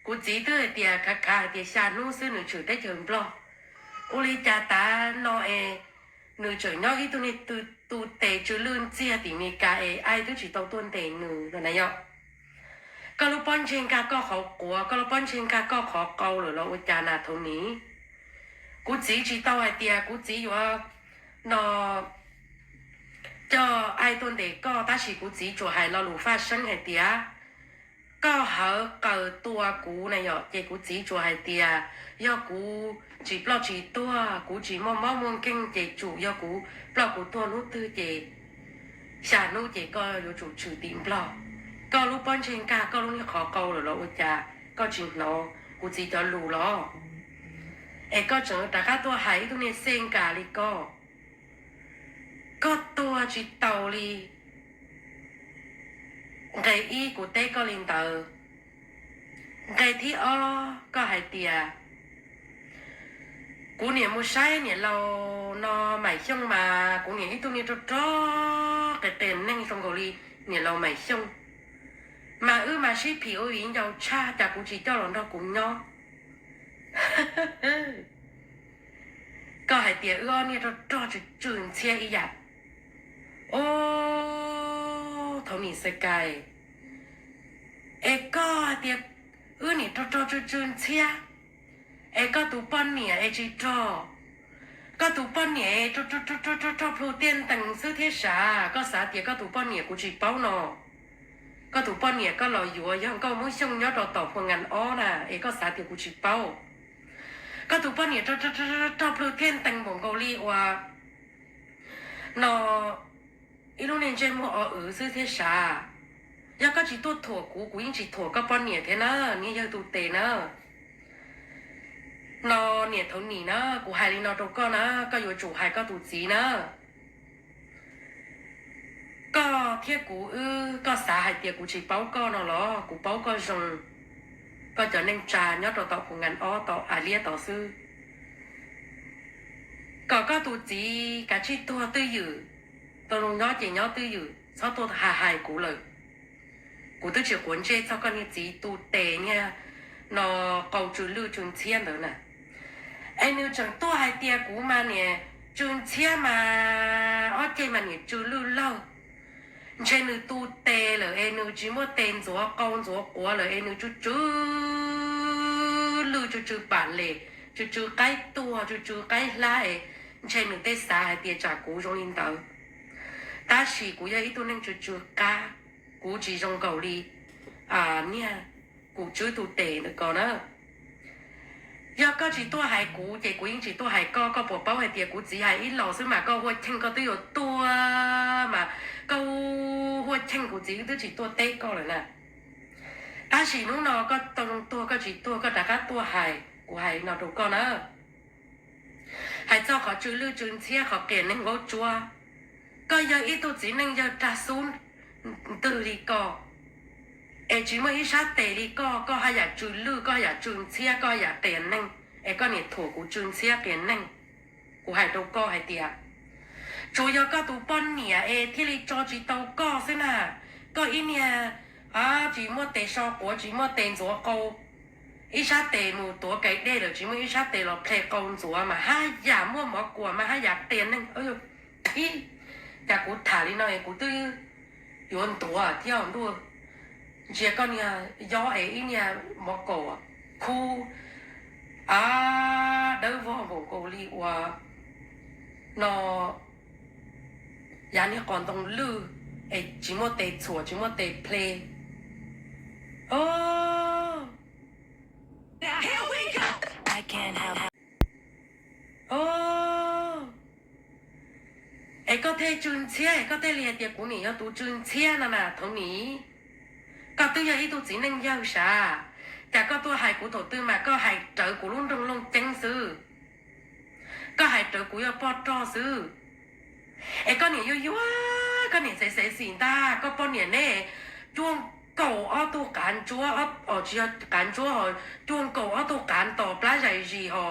กูจีตัวเดียขาเดียชานุ่งซื้อหนึ่งจุดได้เจอปลออุลิจ่าตาโนเอหนึ่งจุดน้อยตัวนี้ตูเตะจุลื่นเจียติมีกาเอไอตัวจีตัวต้นเตะหนึ่งตัวไหนยอก็รู้ป้อนเชงกาก็เขากลัวก็รู้ป้อนเชงกาก็ขอเกาหรือเราอุจานาตรงนี้กูจีตัวไอเดียกูจีอยู่ว่านอจะไอตัวเด็กก็但是กูจี做係เราหลู發生係啲啊ก็เขาเกิดตัวกูเนี่ยยอเจกูจี做係啲啊ยอกูจีปลอกจีตัวกูจีมองเก่งเจจูยอกูปลอกกูตัวนู้ตื้อเจชานู้เจก็อยู่จูชื่อติ่มปลอกก็รู้ป้อนเชงกาก็รู้นี่ขอเกาหรือเราอุจจาก็จริงเนาะกูจีจะรู้หรอเอก็เจอแต่ก็ตัวหายตัวนี้เซงกาลิก็ตัวจีเตาลีไงอีกูเต้ก็ลินเตอร์ไงที่อ้อก็หายเตียกูเนี่ยมูใช้เนี่ยเรานอใหม่ช่องมากูเนี่ยตัวนี้จ้อกระเต็นนั่งตรงเกาหลีเนี่ยเราใหม่ช่องมาใช้ผิวอินเราชาจากกูจีเจ้าหลอนเรากูเนาะก็หายเตียเนี่ยจ้อจะจืนเชียอีหยัดโอ้เท่านี้สกายก็เดียนี่จ้อจืนเชียก็ตัวป้อนเนี่ยจีจ้อก็ตัวป้อนเนี่ยจ้อพลูเตียนตั้งซื้อเทศาก็สาเดียก็ตัวป้อนเนี่ยกูจีเป้าเนาะก็ตัวป้อนเนี่ยก็รออยู่ยังก็มุ่งช่องยอดต่อพวงงานอ้อน่ะก็สาเดียกูจีเป้าก็ตัวป้อนเนี่ยจ้อพลูเตียนตั้งของเกาหลีว่าเนาะ一六年节目是些啥？要个几多托古因几托个半年的呢？你要都得呢？那年头你呢？古海里那都个呢？个有主海个都子呢？个贴古个啥海跌古只包个呢咯？古包个用个就能炸要到到红眼哦到阿列到是个都子个只多都有。tôi luôn nói chuyện nhỏ tư dự sao tôi hài cũ lời cũ tôi chỉ cuốn chơi sao con như gì tu tệ nha nó cầu trừ lưu trường chiên nữa nè anh nếu chẳng tôi hai tia cũ mà nè trường chiên mà ở trên mà nè trừ lưu lâu trên nữ tu tệ rồi anh nếu chỉ muốn tiền rồi con rồi của rồi anh nếu chú lưu chú bản lệ chú cái tua chú cái lại trên nữ tê xa hai tia trả cũ trong yên tàu但是古有一度能就加，古只种狗哩เนี่ย古只都地那个呢，要個只多係古嘅古英只多係個寶寶係啲古只係一老師嘛個會聽個都有多嘛，個會聽古只都只多地個了呢，但是นู้น個當多個只多個大家多係古係那度個呢，係做個最lưu最車個嘅能夠做。ก็ยังอีตัวจีนึงยังจะซูนตื่นลีก็จีเมื่ออีชาเตลีก็ให้อยากจุนลื้อก็อยากจุนเชี่ยก็อยากเตียนนึงก็เนี่ยถูกกูจุนเชี่ยเตียนนึงกูให้ตัวก็ให้เตียจูยก็ตัวป้อนเนี่ยที่ลีจอจีตัวก็สินะก็อีเนี่ยจีเมื่อเตะชอบกูจีเมื่อเตียนตัวกูอีชาเตะมูตัวไก่เด้เลยจีเมื่ออีชาเตะเราเพลกงตัวมาให้อยากมั่วหมอกลัวมาให้อยากเตียนนึงอีแต่กูถ่ายนี่กูตื้ออยู่บนตัวเที่ยวดูเจ้าก็เนี่ยย่อเนี่ยมอโกะคูเดินว่าผมกูรีว่านอยางนี้ก่อนต้องลื้อจิโมเตะชัวจิโมเตะเพลย์โอ้ Here we go I can't helpโอ้ก็เทจุนเชียก็เทเรียเดียกูนี่要读จุนเชียน่ะนะตรงนี้ก็ตัวอย่างอีตัวจีนึงยาวชาแต่ก็ตัวหายกูตัวตื้อมาก็หายเจอกูลุ่งเจงซื้อก็หายเจอกู要ปอดจอซื้อก็เนี่ยยั่วก็เนี่ยเสียสิตาก็ปอเนี่ยเน่จ้วงเก่าตัวการจัวจะการจัวจ้วงเก่าตัวการต่อปลาใหญ่จีหอ